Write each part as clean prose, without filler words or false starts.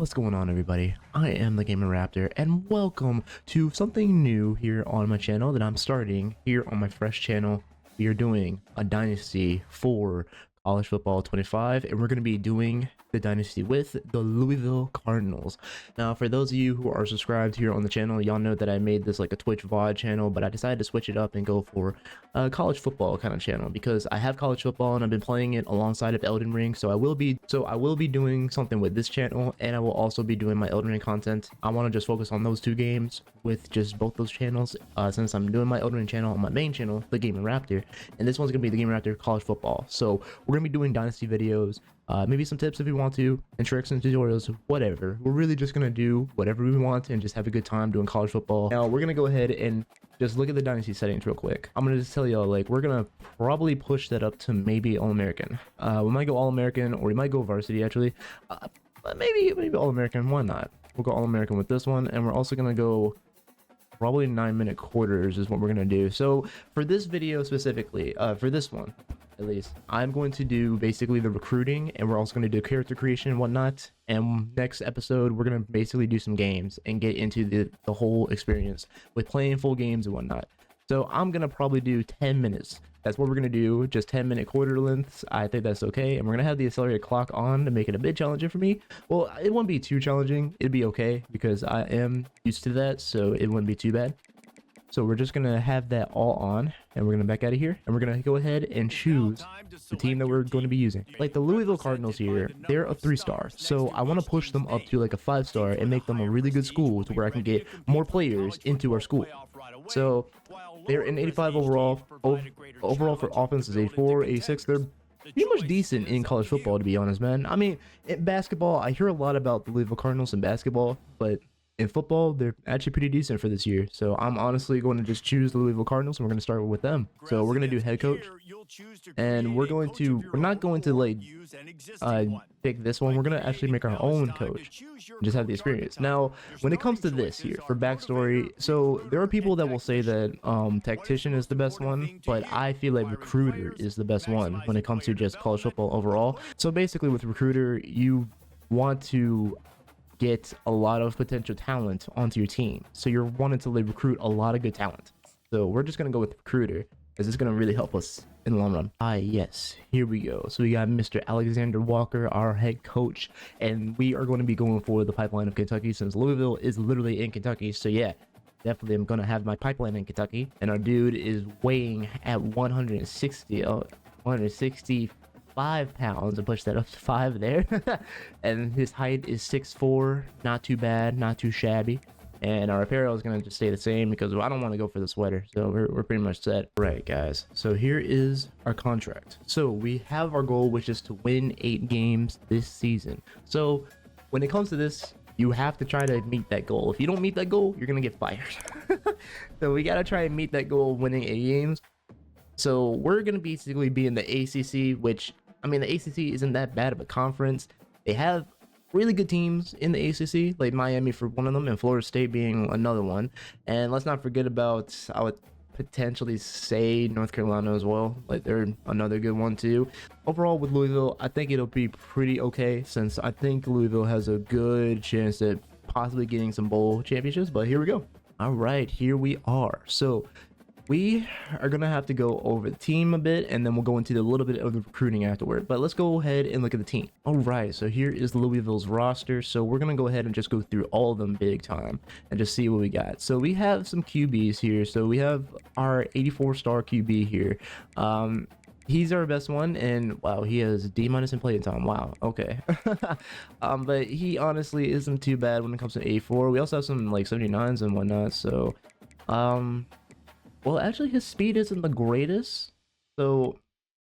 What's going on, everybody? I am the Gamer Raptor, and welcome to something new here on my channel that I'm starting here on my fresh channel. We are doing a dynasty for college football 25, and we're going to be doing the dynasty with the Louisville Cardinals. Now, for those of you who are subscribed here on the channel, y'all know that I made this like a Twitch VOD channel, but I decided to switch it up and go for a college football kind of channel because I have college football and I've been playing it alongside of Elden Ring. So I will be doing something with this channel, and I will also be doing my Elden Ring content. I want to just focus on those two games with just both those channels, since I'm doing my Elden Ring channel on my main channel, the Gamer Raptor, and this one's gonna be the Gamer Raptor college football. So we're gonna be doing dynasty videos, maybe some tips if we want to, and tricks and tutorials, whatever. We're really just gonna do whatever we want and just have a good time doing college football. Now we're gonna go ahead and just look at the dynasty settings real quick. I'm gonna just tell y'all, like, we're gonna probably push that up to maybe All-American. We might go All-American, or we might go varsity actually. Maybe All-American. Why not? We'll go All-American with this one, and we're also gonna go probably 9-minute quarters is what we're gonna do. So for this video specifically, for this one at least, I'm going to do basically the recruiting, and we're also going to do character creation and whatnot. And next episode, we're going to basically do some games and get into the whole experience with playing full games and whatnot. So I'm going to probably do 10 minutes. That's what we're going to do, just 10-minute quarter lengths. I think that's okay. And we're going to have the accelerated clock on to make it a bit challenging for me. Well, it won't be too challenging. It'd be okay because I am used to that, so it wouldn't be too bad. So we're just going to have that all on, and we're going to back out of here, and we're going to go ahead and choose the team that we're going to be using. Like the Louisville Cardinals here, they're a 3-star. So I want to push them up to like a 5-star and make them a really good school to where I can get more players into our school. So they're an 85 overall. Overall for offense is 84, 86. They're pretty much decent in college football, to be honest, man. I mean, in basketball, I hear a lot about the Louisville Cardinals in basketball, but in football, they're actually pretty decent for this year. So I'm honestly going to just choose the Louisville Cardinals, and we're going to start with them. So we're going to do head coach, and we're not going to like pick this one. We're going to actually make our own coach, just have the experience. Now, when it comes to this here for backstory, so there are people that will say that tactician is the best one, but I feel like recruiter is the best one when it comes to just college football overall. So basically with recruiter, you want to get a lot of potential talent onto your team, so you're wanting to like recruit a lot of good talent. So we're just gonna go with recruiter because it's gonna really help us in the long run. Yes, here we go. So we got Mr. Alexander Walker, our head coach, and we are going to be going for the pipeline of Kentucky since Louisville is literally in Kentucky. So yeah, definitely I'm gonna have my pipeline in Kentucky, and our dude is weighing at 165 pounds. and push that up to 5 there. And his height is 6'4", not too bad, not too shabby. And our apparel is going to just stay the same because I don't want to go for the sweater, so we're pretty much set. Right, guys, so here is our contract. So we have our goal, which is to win 8 games this season. So when it comes to this, you have to try to meet that goal. If you don't meet that goal, you're going to get fired. So we got to try and meet that goal of winning 8 games. So we're going to basically be in the ACC, which, I mean, the ACC isn't that bad of a conference. They have really good teams in the ACC, like Miami for one of them, and Florida State being another one. And let's not forget about, I would potentially say, North Carolina as well. Like, they're another good one too. Overall, with Louisville, I think it'll be pretty okay, since I think Louisville has a good chance at possibly getting some bowl championships. But here we go. All right, here we are. So we are going to have to go over the team a bit, and then we'll go into a little bit of the recruiting afterward. But let's go ahead and look at the team. All right, so here is Louisville's roster. So we're going to go ahead and just go through all of them big time and just see what we got. So we have some QBs here. So we have our 84-star QB here. He's our best one, and wow, he has D- in playing time. Wow, okay. But he honestly isn't too bad when it comes to A4. We also have some like 79s and whatnot. So well, actually, his speed isn't the greatest, so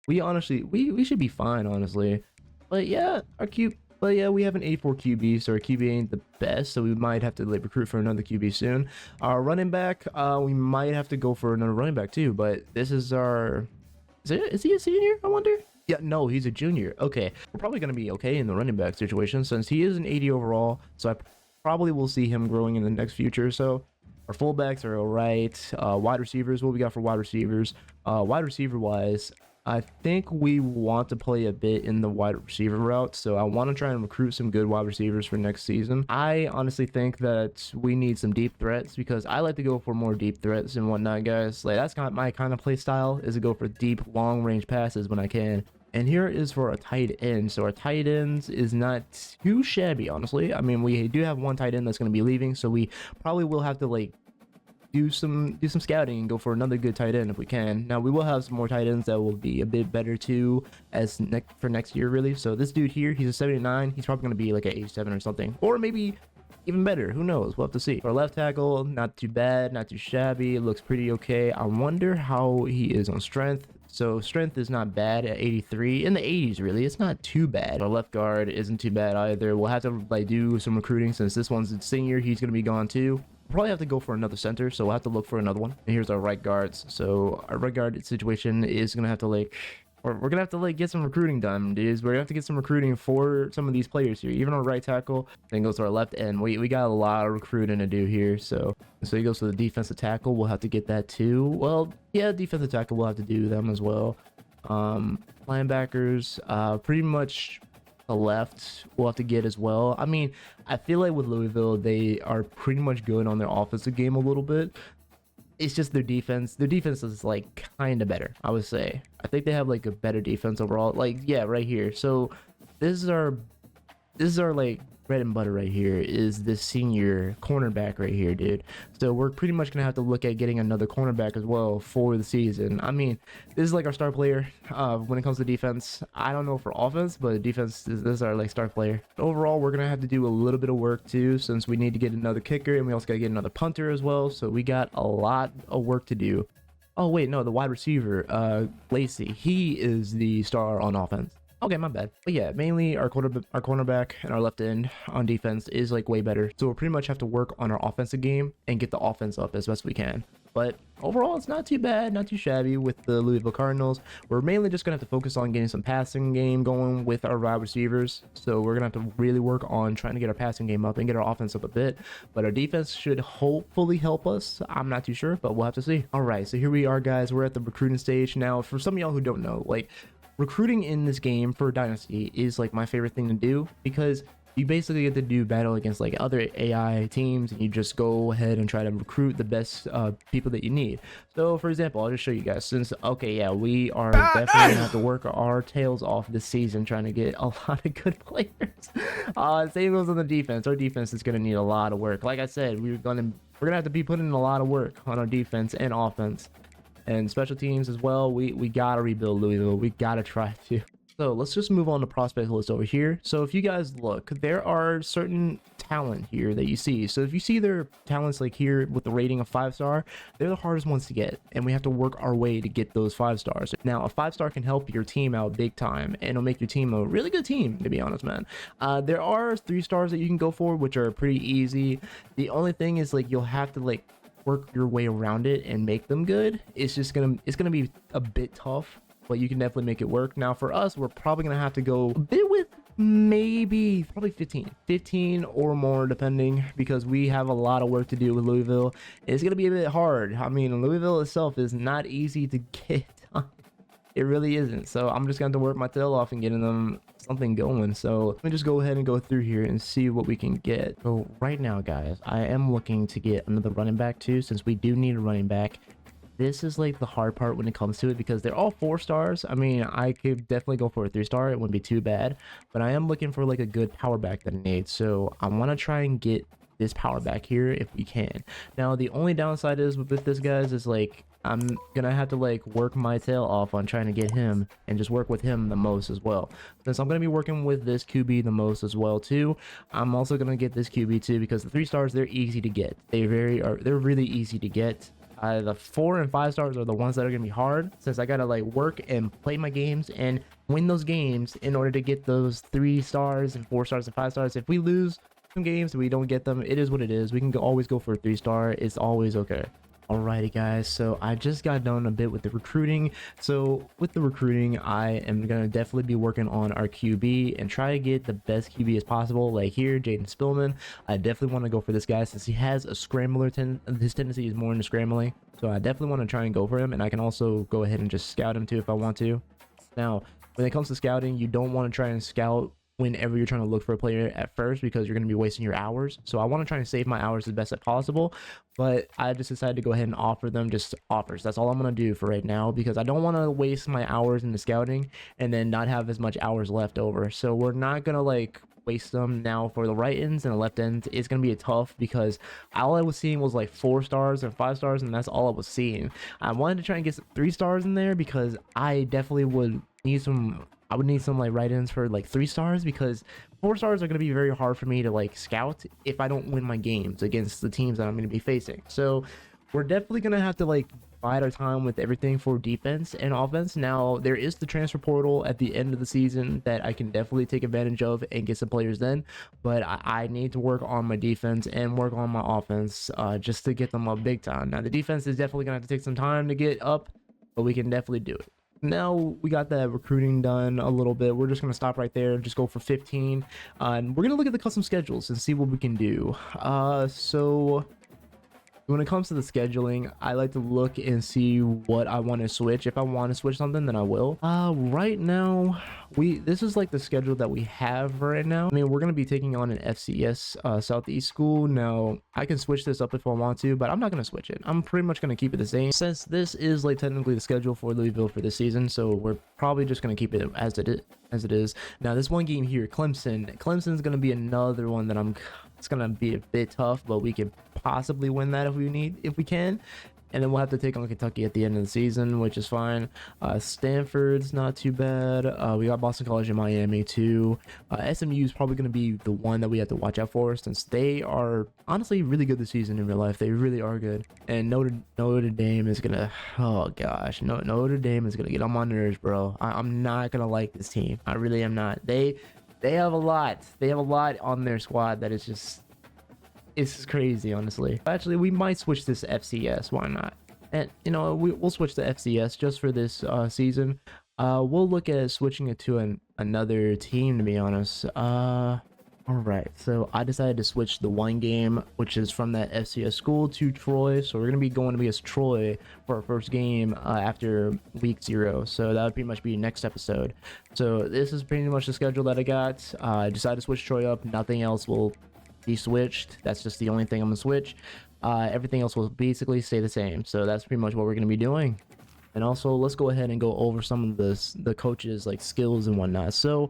we honestly we should be fine, honestly. But yeah, we have an 84 QB, so our QB ain't the best, so we might have to like recruit for another QB soon. Our running back, we might have to go for another running back too. But this is our, is he a senior? I wonder. Yeah, no, he's a junior. Okay, we're probably gonna be okay in the running back situation since he is an 80 overall, so I probably will see him growing in the next future. So our fullbacks are all right. Wide receivers, what we got for wide receivers? Wide receiver wise, I think we want to play a bit in the wide receiver route, so I want to try and recruit some good wide receivers for next season. I honestly think that we need some deep threats because I like to go for more deep threats and whatnot, guys. Like, that's my kind of play style, is to go for deep, long-range passes when I can. And here is for a tight end. So our tight ends is not too shabby, honestly. I mean, we do have one tight end that's going to be leaving, so we probably will have to like do some scouting and go for another good tight end if we can. Now we will have some more tight ends that will be a bit better too as for next year, really. So this dude here, he's a 79. He's probably going to be like an 87 or something, or maybe even better. Who knows? We'll have to see. Our left tackle, not too bad, not too shabby. It looks pretty okay. I wonder how he is on strength. So strength is not bad at 83, in the 80s really. It's not too bad. Our left guard isn't too bad either. We'll have to like do some recruiting since this one's a senior. He's going to be gone too. Probably have to go for another center, so we'll have to look for another one. And here's our right guards. So our right guard situation is gonna have to like, we're gonna have to like get some recruiting done, dudes. We're gonna have to get some recruiting for some of these players here. Even our right tackle, then goes to our left end. We got a lot of recruiting to do here. So he goes to the defensive tackle. We'll have to get that too. Well, yeah, defensive tackle, we'll have to do them as well. Linebackers, pretty much the left we'll have to get as well. I mean, I feel like with Louisville, they are pretty much good on their offensive game a little bit. It's just their defense is like kind of better, I would say. I think they have like a better defense overall. Like, yeah, right here. So this is our like bread and butter right here, is this senior cornerback right here, dude. So we're pretty much gonna have to look at getting another cornerback as well for the season. I mean, this is like our star player when it comes to defense. I don't know for offense, but defense, this is our like star player. Overall, we're gonna have to do a little bit of work too, since we need to get another kicker and we also gotta get another punter as well. So we got a lot of work to do. Oh wait, no, the wide receiver, Lacey, he is the star on offense. Okay, my bad. But yeah, mainly our cornerback and our left end on defense is like way better. So we'll pretty much have to work on our offensive game and get the offense up as best we can. But overall, it's not too bad, not too shabby with the Louisville Cardinals. We're mainly just gonna have to focus on getting some passing game going with our wide receivers. So we're gonna have to really work on trying to get our passing game up and get our offense up a bit. But our defense should hopefully help us. I'm not too sure, but we'll have to see. All right, so here we are, guys. We're at the recruiting stage now. For some of y'all who don't know, like, recruiting in this game for Dynasty is like my favorite thing to do, because you basically get to do battle against like other AI teams and you just go ahead and try to recruit the best people that you need. So for example, I'll just show you guys, since okay, yeah, we are definitely gonna have to work our tails off this season trying to get a lot of good players. Same goes on the defense. Our defense is gonna need a lot of work. Like I said, we're gonna have to be putting in a lot of work on our defense and offense. And special teams as well. We gotta rebuild Louisville. We gotta try to. So let's just move on to prospect list over here. So if you guys look, there are certain talent here that you see. So if you see their talents like here with the rating of 5-star, they're the hardest ones to get, and we have to work our way to get those 5 stars. Now a 5-star can help your team out big time, and it'll make your team a really good team, to be honest, man. There are 3 stars that you can go for, which are pretty easy. The only thing is like you'll have to like work your way around it and make them good. It's gonna be a bit tough, but you can definitely make it work. Now for us, we're probably gonna have to go a bit with probably 15 or more, depending, because we have a lot of work to do with Louisville. It's gonna be a bit hard. I mean, Louisville itself is not easy to get. It really isn't. So I'm just going to work my tail off and getting them something going. So let me just go ahead and go through here and see what we can get. So right now, guys, I am looking to get another running back too, since we do need a running back. This is like the hard part when it comes to it, because they're all 4 stars. I mean, I could definitely go for a 3-star. It wouldn't be too bad, but I am looking for like a good power back that I need. So I want to try and get this power back here if we can. Now the only downside is with this, guys, is like I'm gonna have to like work my tail off on trying to get him and just work with him the most as well. Since I'm gonna be working with this QB the most as well too, I'm also gonna get this QB too, because the 3 stars, they're easy to get. They're really easy to get. The 4 and 5 stars are the ones that are gonna be hard, since I gotta like work and play my games and win those games in order to get those 3 stars and 4 stars and 5 stars. If we lose some games and we don't get them, it is what it is. We can always go for a 3-star. It's always okay. Alrighty, guys, so I just got done a bit with the recruiting. So with the recruiting, I am gonna definitely be working on our QB and try to get the best QB as possible. Like here, Jaden Spillman, I definitely want to go for this guy, since he has a scrambler. His tendency is more into scrambling, so I definitely want to try and go for him. And I can also go ahead and just scout him too if I want to. Now, when it comes to scouting, you don't want to try and scout whenever you're trying to look for a player at first, because you're going to be wasting your hours. So I want to try and save my hours as best as possible, but I just decided to go ahead and offer them just offers. That's all I'm going to do for right now, because I don't want to waste my hours in the scouting and then not have as much hours left over. So we're not going to like waste them now for the right ends, and the left ends it's gonna be tough, because all I was seeing was like 4 stars and 5 stars, and that's all I was seeing. I wanted to try and get some 3 stars in there, because I definitely would need some, I would need some like right ends for like 3 stars, because 4 stars are going to be very hard for me to like scout if I don't win my games against the teams that I'm going to be facing. So we're definitely going to have to like bide our time with everything for defense and offense. Now, there is the transfer portal at the end of the season that I can definitely take advantage of and get some players then, but I need to work on my defense and work on my offense just to get them up big time. Now, the defense is definitely going to have to take some time to get up, but we can definitely do it. Now we got that recruiting done a little bit. We're just going to stop right there and just go for 15, and we're going to look at the custom schedules and see what we can do. So when it comes to the scheduling, I like to look and see what I want to switch. If I want to switch something, then I will. Right now, this is like the schedule that we have right now. I mean, we're going to be taking on an FCS Southeast school. Now, I can switch this up if I want to, but I'm not going to switch it. I'm pretty much going to keep it the same, since this is like technically the schedule for Louisville for this season. So we're probably just going to keep it as it is. Now, this one game here, Clemson's going to be another one that it's going to be a bit tough, but we can possibly win that if we can. And then we'll have to take on Kentucky at the end of the season, which is fine. Stanford's not too bad. We got Boston College and Miami too. SMU is probably going to be the one that we have to watch out for, since they are honestly really good this season in real life. They really are good. And Notre Dame is gonna, oh gosh, Notre Dame is gonna get on my nerves, bro. I'm not gonna like this team. I really am not. They have a lot. They have a lot on their squad that is just, it's crazy, honestly. Actually, we might switch this to FCS. Why not? And you know, we'll switch to FCS just for this season. We'll look at switching it to another team, to be honest. All right, so I decided to switch the one game, which is from that FCS school, to Troy. So we're gonna be going against Troy for our first game after week 0. So that would pretty much be next episode. So this is pretty much the schedule that I got. I decided to switch Troy up. Nothing else will be switched. That's just the only thing I'm gonna switch. Everything else will basically stay the same. So that's pretty much what we're gonna be doing. And also, let's go ahead and go over some of the coaches like skills and whatnot. So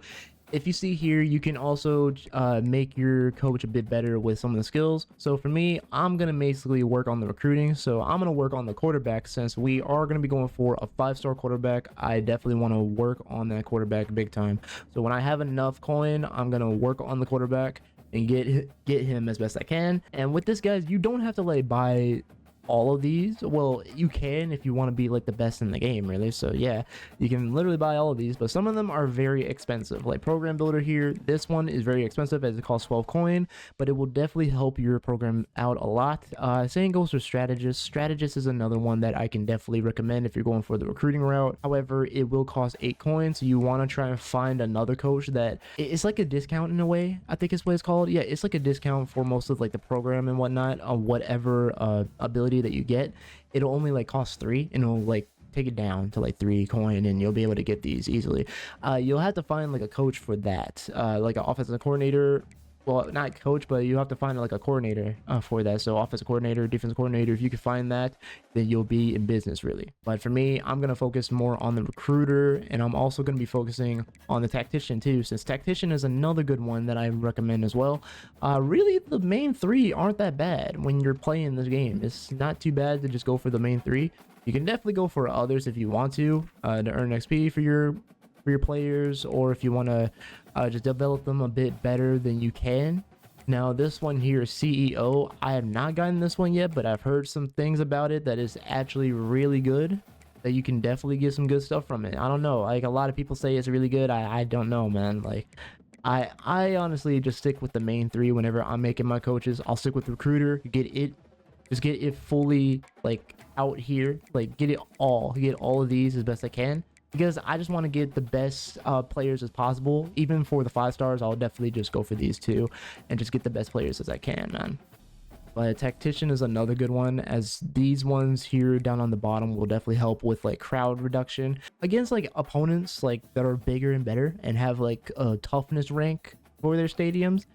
if you see here, you can also make your coach a bit better with some of the skills. So for me, I'm going to basically work on the recruiting. So I'm going to work on the quarterback, since we are going to be going for a 5-star quarterback. I definitely want to work on that quarterback big time. So when I have enough coin, I'm going to work on the quarterback and get him as best I can. And with this, guys, you don't have to like buy all of these. Well, you can if you want to be like the best in the game, really. So yeah, you can literally buy all of these, but some of them are very expensive. Like program builder here, this one is very expensive as it costs 12 coin, but it will definitely help your program out a lot. Same goes for strategist is another one that I can definitely recommend if you're going for the recruiting route. However, it will cost 8 coins, so you want to try and find another coach that it's like a discount in a way. I think it's what it's called. Yeah, it's like a discount for most of like the program and whatnot on whatever ability that you get. It'll only like cost 3, and it'll like take it down to like 3 coin, and you'll be able to get these easily. You'll have to find like a coach for that, like an offensive coordinator. Well, not coach, but you have to find like a coordinator for that. So offensive coordinator, defensive coordinator, if you can find that, then you'll be in business, really. But for me, I'm going to focus more on the recruiter, and I'm also going to be focusing on the tactician too, since tactician is another good one that I recommend as well. Really, the main 3 aren't that bad when you're playing this game. It's not too bad to just go for the main 3. You can definitely go for others if you want to earn XP for your players, or if you want to just develop them a bit better than you can. Now this one here, CEO, I have not gotten this one yet, but I've heard some things about it that is actually really good, that you can definitely get some good stuff from it. I don't know, like a lot of people say it's really good. I don't know, man. Like I honestly just stick with the main 3 whenever I'm making my coaches. I'll stick with recruiter, get it fully like out here, like get all of these as best I can, because I just want to get the best players as possible. Even for the 5 stars, I'll definitely just go for these 2 and just get the best players as I can, man. But tactician is another good one, as these ones here down on the bottom will definitely help with like crowd reduction against like opponents like that are bigger and better and have like a toughness rank for their stadiums.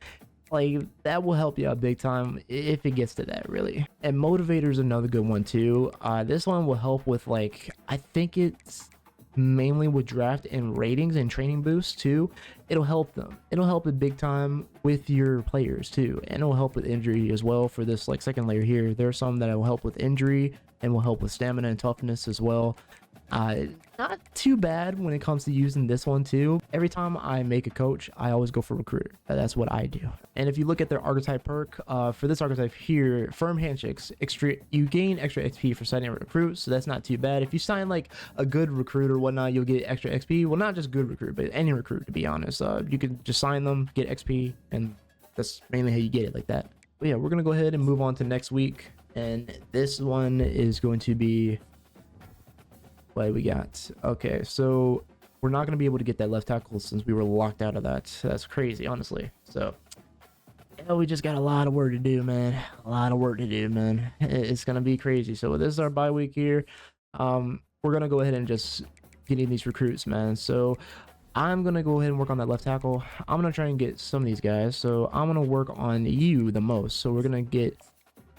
Like that will help you out big time if it gets to that, really. And motivator is another good one too. This one will help with like, I think it's mainly with draft and ratings and training boosts too. It'll help them, it'll help it big time with your players too, and it'll help with injury as well. For this like second layer here, there are some that will help with injury and will help with stamina and toughness as well. Not too bad when it comes to using this one too. Every time I make a coach, I always go for recruiter. That's what I do. And if you look at their archetype perk, for this archetype here, firm handshakes, you gain extra XP for signing a recruit, so that's not too bad. If you sign like a good recruit or whatnot, you'll get extra XP. Well, not just good recruit, but any recruit, to be honest. You can just sign them, get XP, and that's mainly how you get it, like that. But yeah, we're gonna go ahead and move on to next week, and this one is going to be what we got. Okay, so we're not going to be able to get that left tackle since we were locked out of that. That's crazy, honestly. So yeah, we just got a lot of work to do, man. A lot of work to do, man. It's going to be crazy. So this is our bye week here. We're going to go ahead and just get in these recruits, man. So I'm going to go ahead and work on that left tackle. I'm going to try and get some of these guys. So I'm going to work on you the most. So we're going to get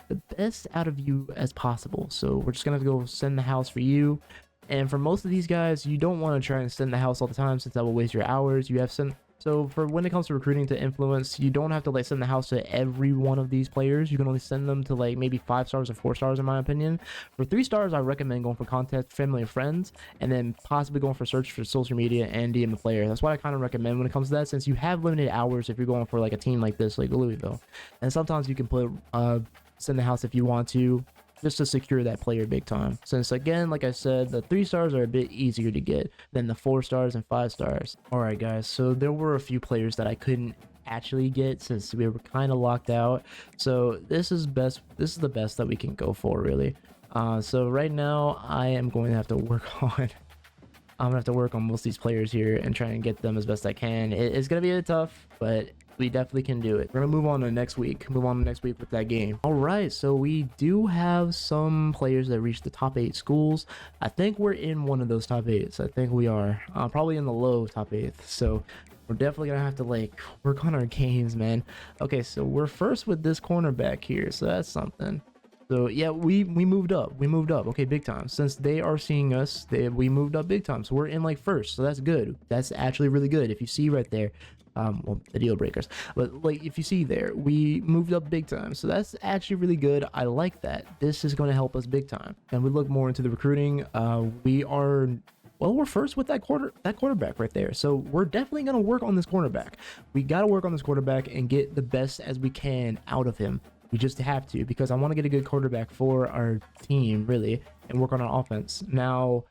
the best out of you as possible. So we're just going to go send the house for you. And for most of these guys, you don't want to try and send the house all the time, since that will waste your hours. You have sent, so for when it comes to recruiting to influence, you don't have to like send the house to every one of these players. You can only send them to like maybe 5 stars or 4 stars, in my opinion. For 3 stars, I recommend going for contact family and friends, and then possibly going for search for social media and DM the player. That's what I kind of recommend when it comes to that, since you have limited hours if you're going for like a team like this, like Louisville. And sometimes you can put send the house if you want to, just to secure that player big time, since again, like I said, the 3 stars are a bit easier to get than the 4 stars and 5 stars. All right guys, so there were a few players that I couldn't actually get since we were kind of locked out, so this is the best that we can go for, really. So right now I am going to have to work on most of these players here and try and get them as best I can. It's gonna be a bit tough, but we definitely can do it. We're gonna move on to next week with that game. All right, so we do have some players that reached the top 8 schools. I think we're in one of those top 8s. I think we are probably in the low top 8th, so we're definitely gonna have to like work on our games, man. Okay, so we're first with this cornerback here, so that's something. So yeah, we moved up. Okay, big time. Since they are seeing us, we moved up big time. So we're in like first. So that's good. That's actually really good. If you see right there, well, the deal breakers, but like if you see there, we moved up big time. So that's actually really good. I like that. This is going to help us big time. And we look more into the recruiting. We're first with that quarterback right there. So we're definitely going to work on this cornerback. We got to work on this quarterback and get the best as we can out of him. We just have to, because I want to get a good quarterback for our team, really, and work on our offense. Now,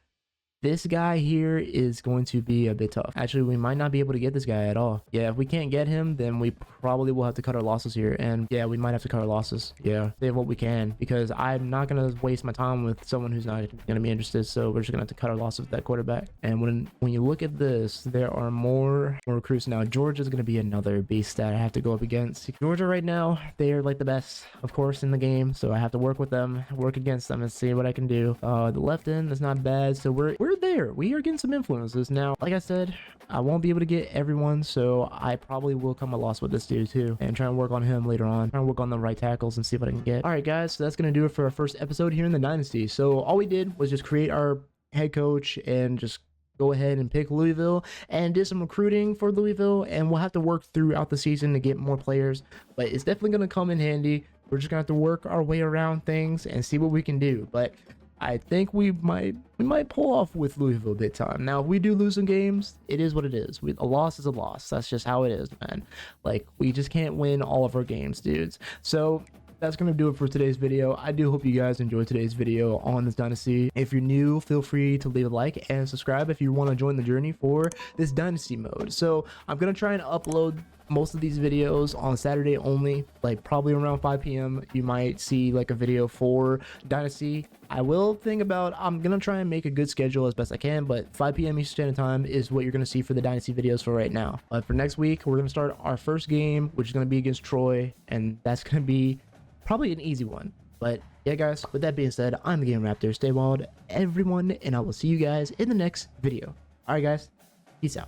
this guy here is going to be a bit tough. Actually, we might not be able to get this guy at all. Yeah, if we can't get him, then we probably will have to cut our losses here. And yeah, we might have to cut our losses. Yeah, save what we can, because I'm not going to waste my time with someone who's not going to be interested. So we're just going to have to cut our losses with that quarterback. And when you look at this, there are more recruits now. Georgia's going to be another beast that I have to go up against. Georgia right now, they are like the best, of course, in the game. So I have to work with them, work against them, and see what I can do. The left end is not bad. So we're there. We are getting some influences now. Like I said, I won't be able to get everyone, so I probably will come a loss with this dude too, and try and work on him later on. Try and work on the right tackles and see what I can get. All right, guys, so that's gonna do it for our first episode here in the Dynasty. So all we did was just create our head coach and just go ahead and pick Louisville and did some recruiting for Louisville, and we'll have to work throughout the season to get more players, but it's definitely gonna come in handy. We're just gonna have to work our way around things and see what we can do. But I think we might pull off with Louisville big time. Now, if we do lose some games, it is what it is. A loss is a loss. That's just how it is, man. Like, we just can't win all of our games, dudes. So that's going to do it for today's video. I do hope you guys enjoyed today's video on this Dynasty. If you're new, feel free to leave a like and subscribe if you want to join the journey for this Dynasty mode. So I'm going to try and upload most of these videos on Saturday only, like probably around 5 p.m. You might see like a video for Dynasty. I will think about, I'm gonna try and make a good schedule as best I can, but 5 p.m. Eastern Standard Time is what you're gonna see for the Dynasty videos for right now. But for next week, we're gonna start our first game, which is gonna be against Troy, and that's gonna be probably an easy one. But yeah, guys, with that being said, I'm the Game Raptor. Stay wild, everyone, and I will see you guys in the next video. All right, guys, peace out.